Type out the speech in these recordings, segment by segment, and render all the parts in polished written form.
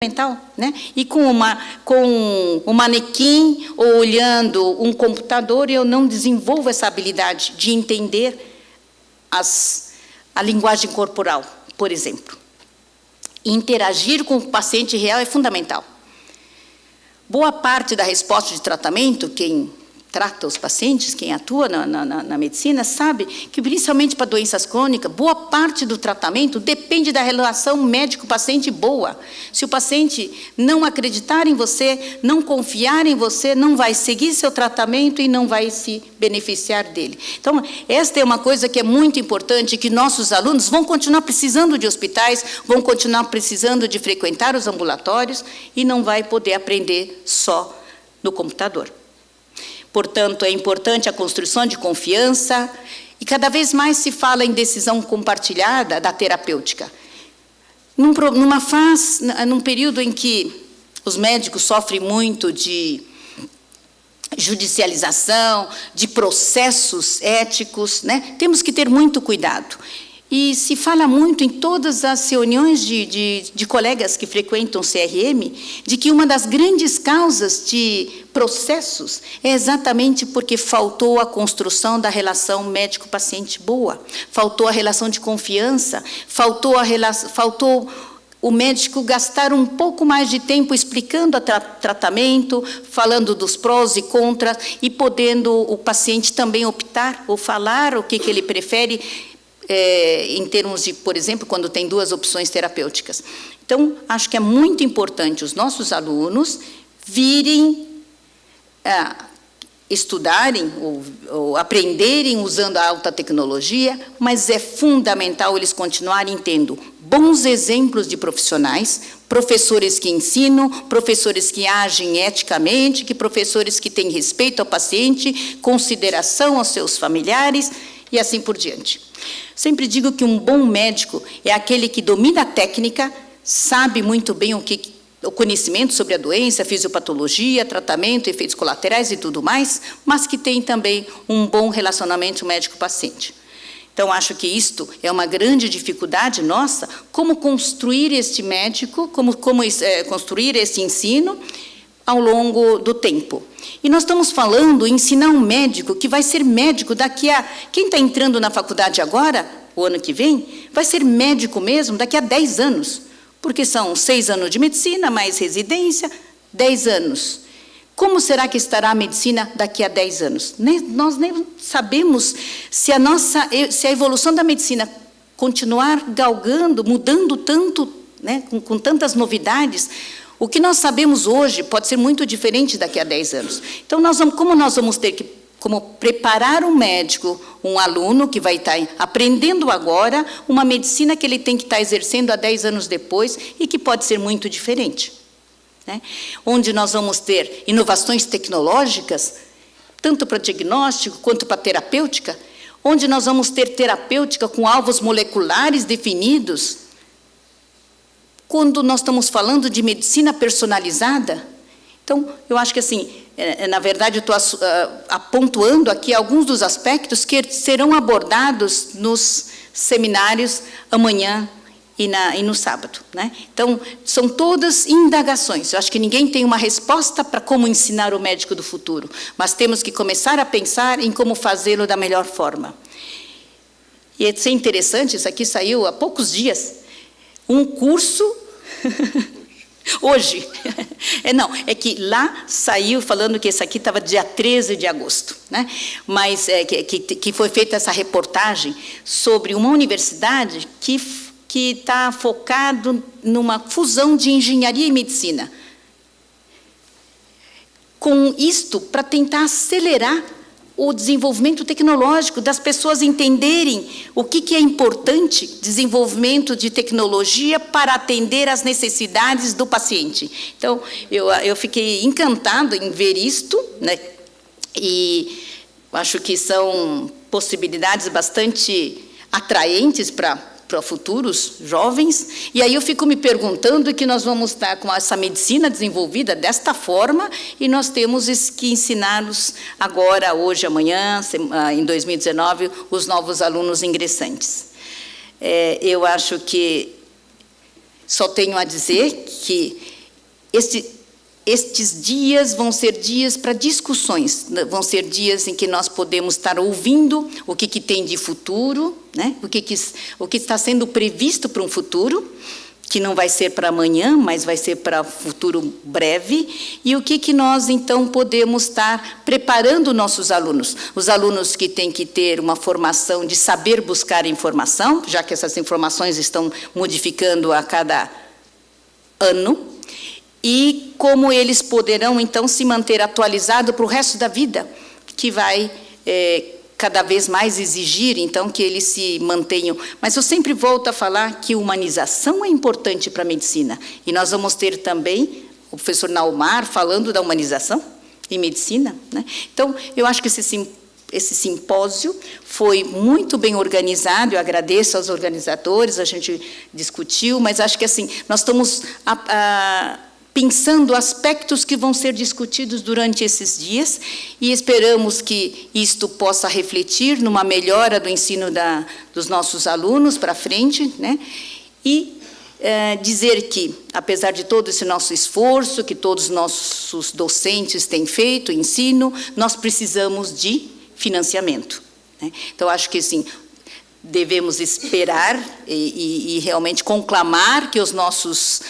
mental, né? E com um manequim ou olhando um computador, eu não desenvolvo essa habilidade de entender a linguagem corporal, por exemplo. Interagir com o paciente real é fundamental. Boa parte da resposta de tratamento, quem trata os pacientes, quem atua na medicina, sabe que, principalmente para doenças crônicas, boa parte do tratamento depende da relação médico-paciente boa. Se o paciente não acreditar em você, não confiar em você, não vai seguir seu tratamento e não vai se beneficiar dele. Então, esta é uma coisa que é muito importante, que nossos alunos vão continuar precisando de hospitais, vão continuar precisando de frequentar os ambulatórios e não vai poder aprender só no computador. Portanto, é importante a construção de confiança e cada vez mais se fala em decisão compartilhada da terapêutica. Num período em que os médicos sofrem muito de judicialização, de processos éticos, né? Temos que ter muito cuidado. E se fala muito em todas as reuniões de colegas que frequentam o CRM, de que uma das grandes causas de processos é exatamente porque faltou a construção da relação médico-paciente boa, faltou a relação de confiança, faltou o médico gastar um pouco mais de tempo explicando o tratamento, falando dos prós e contras, e podendo o paciente também optar ou falar o que ele prefere, em termos de, por exemplo, quando tem duas opções terapêuticas. Então, acho que é muito importante os nossos alunos virem estudarem ou aprenderem usando a alta tecnologia, mas é fundamental eles continuarem tendo bons exemplos de profissionais, professores que ensinam, professores que agem eticamente, professores que têm respeito ao paciente, consideração aos seus familiares, e assim por diante. Sempre digo que um bom médico é aquele que domina a técnica, sabe muito bem o conhecimento sobre a doença, a fisiopatologia, tratamento, efeitos colaterais e tudo mais, mas que tem também um bom relacionamento médico-paciente. Então, acho que isto é uma grande dificuldade nossa, como construir este médico, como construir esse ensino ao longo do tempo. E nós estamos falando em ensinar um médico que vai ser médico daqui a... Quem está entrando na faculdade agora, o ano que vem, vai ser médico mesmo daqui a 10 anos, porque são 6 anos de medicina, mais residência, 10 anos. Como será que estará a medicina daqui a 10 anos? Nós nem sabemos se a evolução da medicina continuar galgando, mudando tanto, né, com tantas novidades. O que nós sabemos hoje pode ser muito diferente daqui a 10 anos. Então, como nós vamos ter que preparar um médico, um aluno que vai estar aprendendo agora, uma medicina que ele tem que estar exercendo há 10 anos depois e que pode ser muito diferente, né? Onde nós vamos ter inovações tecnológicas, tanto para diagnóstico quanto para terapêutica, onde nós vamos ter terapêutica com alvos moleculares definidos. Quando nós estamos falando de medicina personalizada, então, eu acho que, assim, na verdade, eu estou apontando aqui alguns dos aspectos que serão abordados nos seminários amanhã e no sábado, né? Então, são todas indagações. Eu acho que ninguém tem uma resposta para como ensinar o médico do futuro, mas temos que começar a pensar em como fazê-lo da melhor forma. E é interessante, isso aqui saiu há poucos dias, um curso, hoje, é que lá saiu falando que esse aqui estava dia 13 de agosto, né? Mas que foi feita essa reportagem sobre uma universidade que está focado numa fusão de engenharia e medicina. Com isto, para tentar acelerar o desenvolvimento tecnológico, das pessoas entenderem o que é importante, desenvolvimento de tecnologia para atender às necessidades do paciente. Então, eu fiquei encantado em ver isto, né? E acho que são possibilidades bastante atraentes para futuros jovens, e aí eu fico me perguntando que nós vamos estar com essa medicina desenvolvida desta forma, e nós temos que ensiná-los agora, hoje, amanhã, em 2019, os novos alunos ingressantes. Eu acho que só tenho a dizer que estes dias vão ser dias para discussões, vão ser dias em que nós podemos estar ouvindo o que tem de futuro, né? o que está sendo previsto para um futuro, que não vai ser para amanhã, mas vai ser para futuro breve, e o que nós, então, podemos estar preparando nossos alunos. Os alunos que têm que ter uma formação de saber buscar informação, já que essas informações estão modificando a cada ano, e como eles poderão, então, se manter atualizados para o resto da vida, que vai cada vez mais exigir, então, que eles se mantenham. Mas eu sempre volto a falar que humanização é importante para a medicina. E nós vamos ter também o professor Naumar falando da humanização em medicina, né? Então, eu acho que esse simpósio foi muito bem organizado, eu agradeço aos organizadores, a gente discutiu, mas acho que assim, nós estamos pensando aspectos que vão ser discutidos durante esses dias e esperamos que isto possa refletir numa melhora do ensino dos nossos alunos para frente, né? E dizer que, apesar de todo esse nosso esforço, que todos os nossos docentes têm feito, ensino, nós precisamos de financiamento, né? Então, acho que, assim, devemos esperar e realmente conclamar que os nossos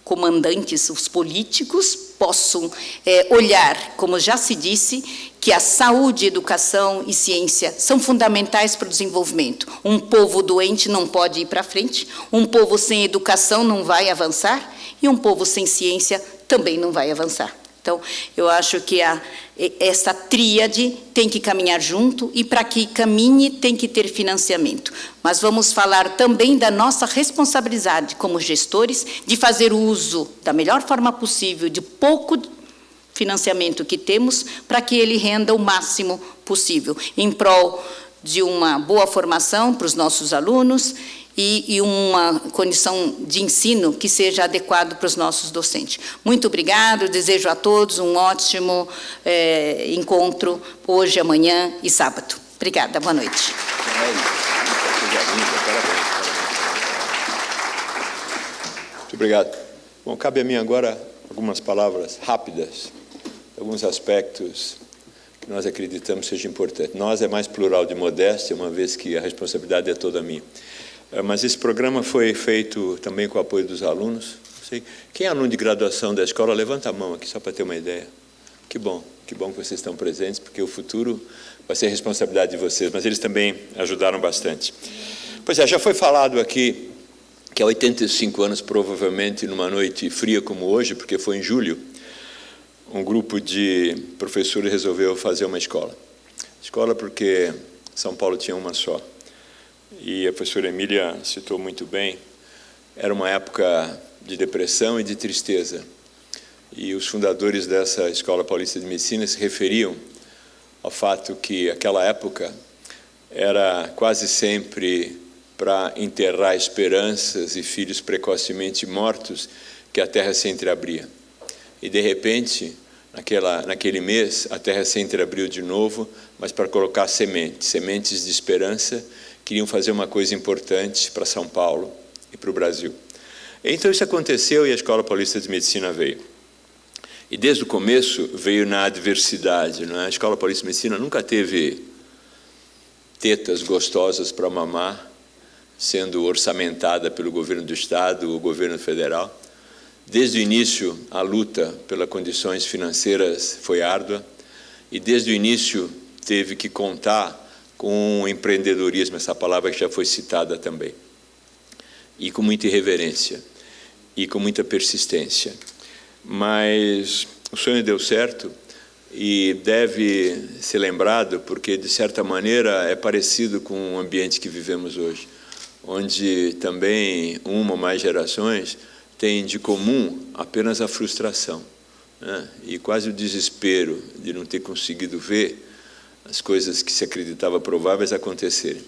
comandantes, os políticos, possam olhar, como já se disse, que a saúde, educação e ciência são fundamentais para o desenvolvimento. Um povo doente não pode ir para frente, um povo sem educação não vai avançar, e um povo sem ciência também não vai avançar. Então, eu acho que essa tríade tem que caminhar junto, e para que caminhe tem que ter financiamento. Mas vamos falar também da nossa responsabilidade como gestores de fazer uso da melhor forma possível de pouco financiamento que temos para que ele renda o máximo possível, em prol de uma boa formação para os nossos alunos e uma condição de ensino que seja adequado para os nossos docentes. Muito obrigado, desejo a todos um ótimo encontro hoje, amanhã e sábado. Obrigada, boa noite. Muito obrigado. Bom, cabe a mim agora algumas palavras rápidas, alguns aspectos que nós acreditamos seja importante. Nós é mais plural de modéstia, uma vez que a responsabilidade é toda minha. Mas esse programa foi feito também com o apoio dos alunos. Quem é aluno de graduação da escola, levanta a mão aqui, só para ter uma ideia. Que bom que vocês estão presentes, porque o futuro vai ser responsabilidade de vocês, mas eles também ajudaram bastante. Pois é, já foi falado aqui que há 85 anos, provavelmente, numa noite fria como hoje, porque foi em julho, um grupo de professores resolveu fazer uma escola. Escola porque São Paulo tinha uma só. E a professora Emília citou muito bem, era uma época de depressão e de tristeza. E os fundadores dessa Escola Paulista de Medicina se referiam ao fato que aquela época era quase sempre para enterrar esperanças e filhos precocemente mortos que a terra se entreabria. E, de repente, naquele mês, a terra se entreabriu de novo, mas para colocar sementes de esperança. Queriam fazer uma coisa importante para São Paulo e para o Brasil. Então isso aconteceu e a Escola Paulista de Medicina veio. E desde o começo veio na adversidade, não é? A Escola Paulista de Medicina nunca teve tetas gostosas para mamar, sendo orçamentada pelo governo do Estado ou governo federal. Desde o início, a luta pelas condições financeiras foi árdua e desde o início teve que contar com empreendedorismo, essa palavra que já foi citada também, e com muita irreverência, e com muita persistência. Mas o sonho deu certo e deve ser lembrado porque, de certa maneira, é parecido com o ambiente que vivemos hoje, onde também uma ou mais gerações têm de comum apenas a frustração, né? E quase o desespero de não ter conseguido ver as coisas que se acreditava prováveis acontecerem.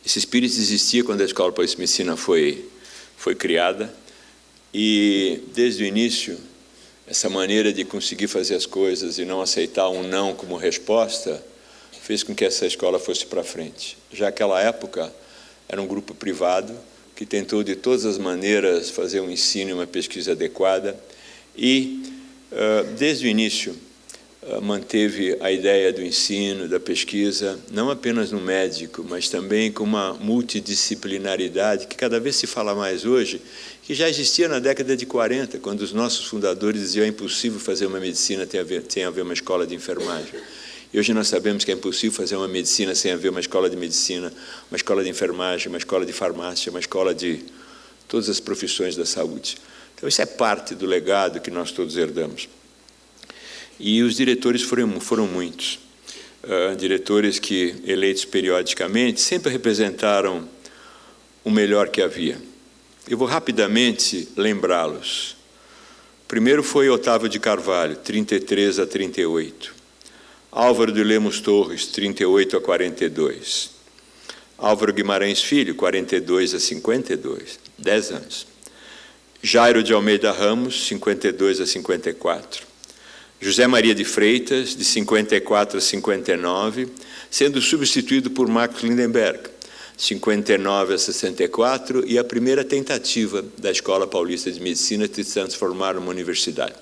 Esse espírito existia quando a Escola Paulista de Medicina foi criada e, desde o início, essa maneira de conseguir fazer as coisas e não aceitar um não como resposta fez com que essa escola fosse para frente. Já naquela época, era um grupo privado que tentou de todas as maneiras fazer um ensino e uma pesquisa adequada e, desde o início, manteve a ideia do ensino, da pesquisa, não apenas no médico, mas também com uma multidisciplinaridade que cada vez se fala mais hoje, que já existia na década de 40, quando os nossos fundadores diziam que é impossível fazer uma medicina sem haver uma escola de enfermagem. E hoje nós sabemos que é impossível fazer uma medicina sem haver uma escola de medicina, uma escola de enfermagem, uma escola de farmácia, uma escola de todas as profissões da saúde. Então, isso é parte do legado que nós todos herdamos. E os diretores foram muitos. Diretores que, eleitos periodicamente, sempre representaram o melhor que havia. Eu vou rapidamente lembrá-los. O primeiro foi Otávio de Carvalho, 33 a 38. Álvaro de Lemos Torres, 38 a 42. Álvaro Guimarães Filho, 42 a 52, 10 anos. Jairo de Almeida Ramos, 52 a 54. José Maria de Freitas, de 54 a 59, sendo substituído por Marcos Lindenberg, 59 a 64, e a primeira tentativa da Escola Paulista de Medicina de se transformar numa universidade.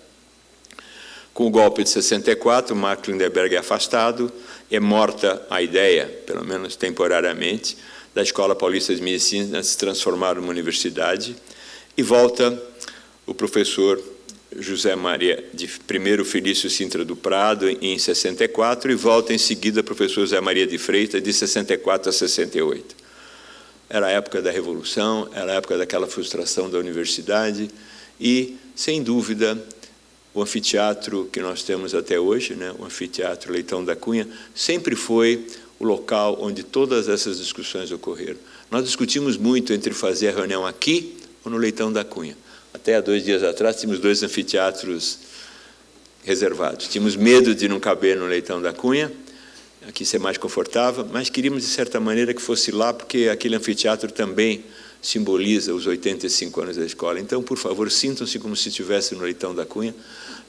Com o golpe de 64, Marcos Lindenberg é afastado, é morta a ideia, pelo menos temporariamente, da Escola Paulista de Medicina se transformar numa universidade, e volta o professor José Maria, primeiro Felício Sintra do Prado, em 64, e volta em seguida o professor José Maria de Freitas, de 64 a 68. Era a época da Revolução, era a época daquela frustração da universidade, e, sem dúvida, o anfiteatro que nós temos até hoje, né, o anfiteatro Leitão da Cunha, sempre foi o local onde todas essas discussões ocorreram. Nós discutimos muito entre fazer a reunião aqui ou no Leitão da Cunha. Até há 2 dias atrás, tínhamos 2 anfiteatros reservados. Tínhamos medo de não caber no Leitão da Cunha, aqui ser mais confortável, mas queríamos, de certa maneira, que fosse lá, porque aquele anfiteatro também simboliza os 85 anos da escola. Então, por favor, sintam-se como se estivessem no Leitão da Cunha.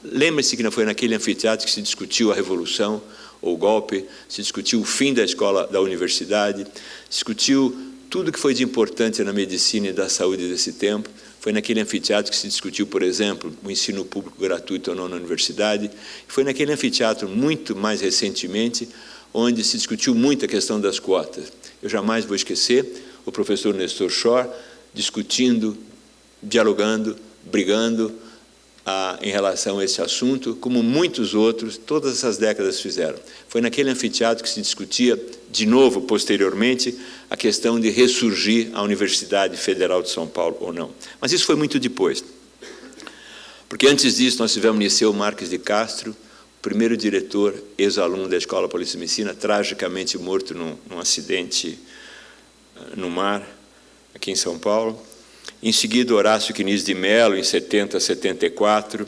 Lembre-se que não foi naquele anfiteatro que se discutiu a Revolução ou o golpe, se discutiu o fim da escola, da universidade, discutiu tudo que foi de importante na medicina e da saúde desse tempo. Foi naquele anfiteatro que se discutiu, por exemplo, o ensino público gratuito ou não na universidade. Foi naquele anfiteatro, muito mais recentemente, onde se discutiu muito a questão das cotas. Eu jamais vou esquecer o professor Nestor Schor discutindo, dialogando, brigando em relação a esse assunto, como muitos outros, todas essas décadas fizeram. Foi naquele anfiteatro que se discutia, de novo, posteriormente, a questão de ressurgir a Universidade Federal de São Paulo ou não. Mas isso foi muito depois. Porque antes disso nós tivemos Niceu Marques de Castro, o primeiro diretor, ex-aluno da Escola Paulista de Medicina, tragicamente morto num acidente no mar, aqui em São Paulo. Em seguida, Horácio Quiniz de Mello, em 70 a 74,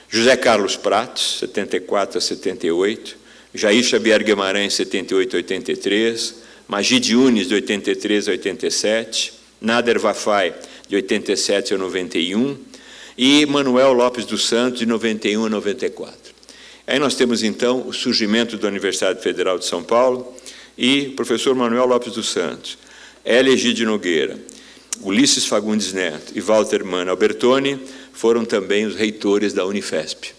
José Carlos Pratos, 74 a 78, Jair Xavier Guimarães, 78 a 83, Magide Yunes, de 83 a 87, Nader Vafai, de 87 a 91, e Manuel Lopes dos Santos, de 91 a 94. Aí nós temos, então, o surgimento da Universidade Federal de São Paulo e o professor Manuel Lopes dos Santos, Hélio Egídio Nogueira, Ulisses Fagundes Neto e Walter Mann Albertoni foram também os reitores da Unifesp.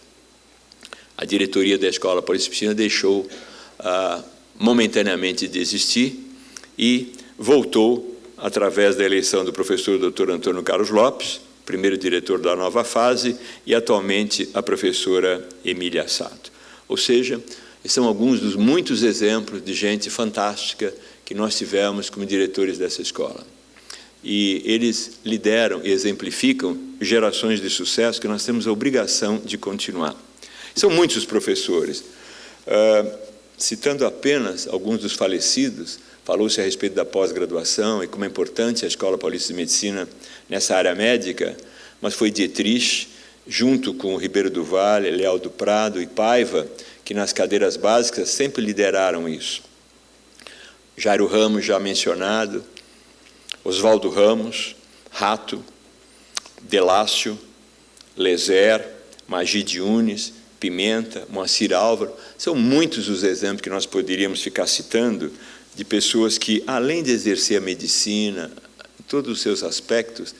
A diretoria da Escola Paulista de Medicina deixou momentaneamente de existir e voltou através da eleição do professor Dr. Antônio Carlos Lopes, primeiro diretor da nova fase, e atualmente a professora Emília Sato. Ou seja, são alguns dos muitos exemplos de gente fantástica que nós tivemos como diretores dessa escola. E eles lideram e exemplificam gerações de sucesso que nós temos a obrigação de continuar. São muitos os professores. Citando apenas alguns dos falecidos, falou-se a respeito da pós-graduação e como é importante a Escola Paulista de Medicina nessa área médica, mas foi Dietrich, junto com o Ribeiro do Vale, Leal do Prado e Paiva, que nas cadeiras básicas sempre lideraram isso. Jairo Ramos, já mencionado, Oswaldo Ramos, Rato, Delácio, Lezer, Magide Yunes, Pimenta, Moacir Álvaro. São muitos os exemplos que nós poderíamos ficar citando de pessoas que, além de exercer a medicina, todos os seus aspectos,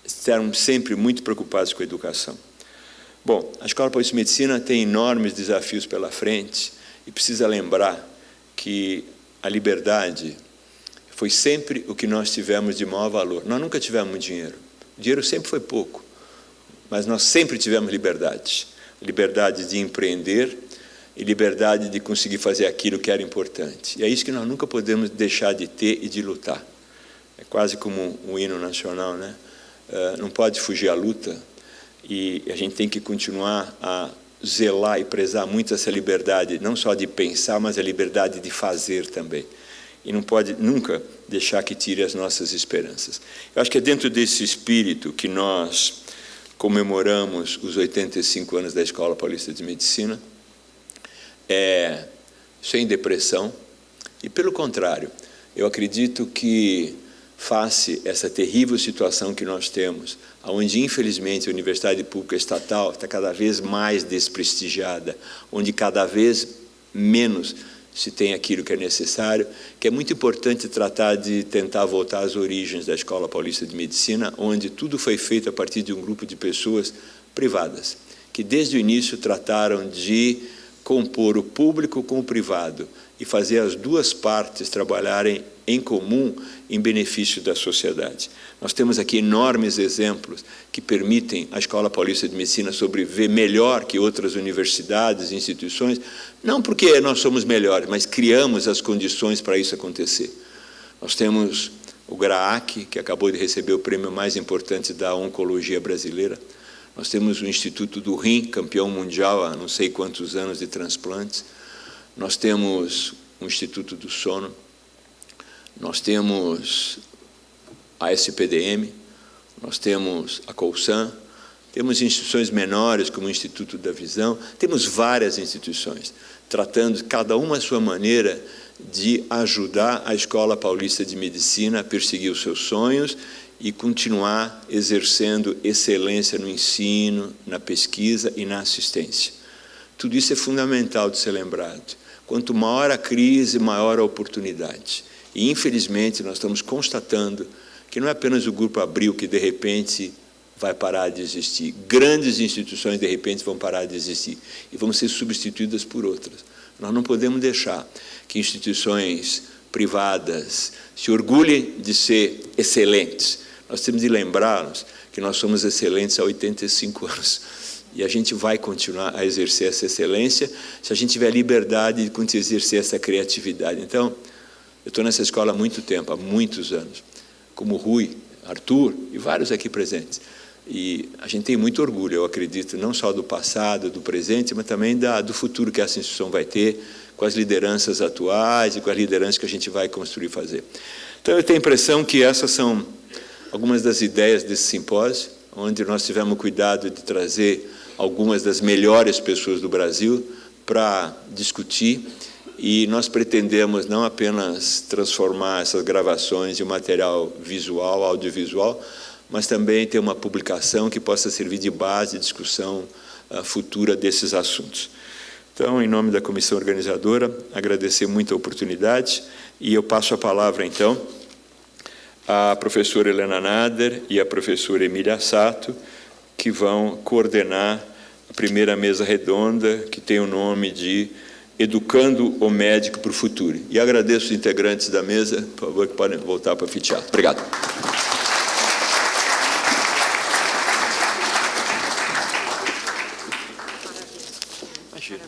estavam sempre muito preocupados com a educação. Bom, a Escola Paulista de Medicina tem enormes desafios pela frente e precisa lembrar que a liberdade foi sempre o que nós tivemos de maior valor. Nós nunca tivemos muito dinheiro. O dinheiro sempre foi pouco, mas nós sempre tivemos liberdade. Liberdade de empreender e liberdade de conseguir fazer aquilo que era importante. E é isso que nós nunca podemos deixar de ter e de lutar. É quase como um hino nacional, né? Não pode fugir à luta e a gente tem que continuar a zelar e prezar muito essa liberdade, não só de pensar, mas a liberdade de fazer também. E não pode nunca deixar que tire as nossas esperanças. Eu acho que é dentro desse espírito que nós comemoramos os 85 anos da Escola Paulista de Medicina, sem depressão, e pelo contrário, eu acredito que face essa terrível situação que nós temos, onde infelizmente a universidade pública estatal está cada vez mais desprestigiada, onde cada vez menos se tem aquilo que é necessário, que é muito importante tratar de tentar voltar às origens da Escola Paulista de Medicina, onde tudo foi feito a partir de um grupo de pessoas privadas, que desde o início trataram de compor o público com o privado e fazer as duas partes trabalharem em comum em benefício da sociedade. Nós temos aqui enormes exemplos que permitem à Escola Paulista de Medicina sobreviver melhor que outras universidades e instituições, não porque nós somos melhores, mas criamos as condições para isso acontecer. Nós temos o GRAAC, que acabou de receber o prêmio mais importante da oncologia brasileira. Nós temos o Instituto do Rim, campeão mundial há não sei quantos anos de transplantes. Nós temos o Instituto do Sono. Nós temos a SPDM, nós temos a Colsan, temos instituições menores como o Instituto da Visão, temos várias instituições, tratando cada uma à sua maneira de ajudar a Escola Paulista de Medicina a perseguir os seus sonhos e continuar exercendo excelência no ensino, na pesquisa e na assistência. Tudo isso é fundamental de ser lembrado. Quanto maior a crise, maior a oportunidade. E, infelizmente, nós estamos constatando que não é apenas o Grupo Abril que, de repente, vai parar de existir. Grandes instituições, de repente, vão parar de existir e vão ser substituídas por outras. Nós não podemos deixar que instituições privadas se orgulhem de ser excelentes. Nós temos de lembrá-los que nós somos excelentes há 85 anos. E a gente vai continuar a exercer essa excelência se a gente tiver liberdade de exercer essa criatividade. Então, eu estou nessa escola há muito tempo, há muitos anos, como Rui, Arthur e vários aqui presentes. E a gente tem muito orgulho, eu acredito, não só do passado, do presente, mas também do futuro que essa instituição vai ter, com as lideranças atuais e com as lideranças que a gente vai construir e fazer. Então, eu tenho a impressão que essas são algumas das ideias desse simpósio, onde nós tivemos cuidado de trazer algumas das melhores pessoas do Brasil para discutir. E nós pretendemos não apenas transformar essas gravações em um material visual, audiovisual, mas também ter uma publicação que possa servir de base de discussão futura desses assuntos. Então, em nome da comissão organizadora, agradecer muito a oportunidade e eu passo a palavra, então, à professora Helena Nader e à professora Emília Sato, que vão coordenar a primeira mesa redonda, que tem o nome de Educando o Médico para o Futuro. E agradeço os integrantes da mesa, por favor, que podem voltar para o anfiteatro. Obrigado. Imagina.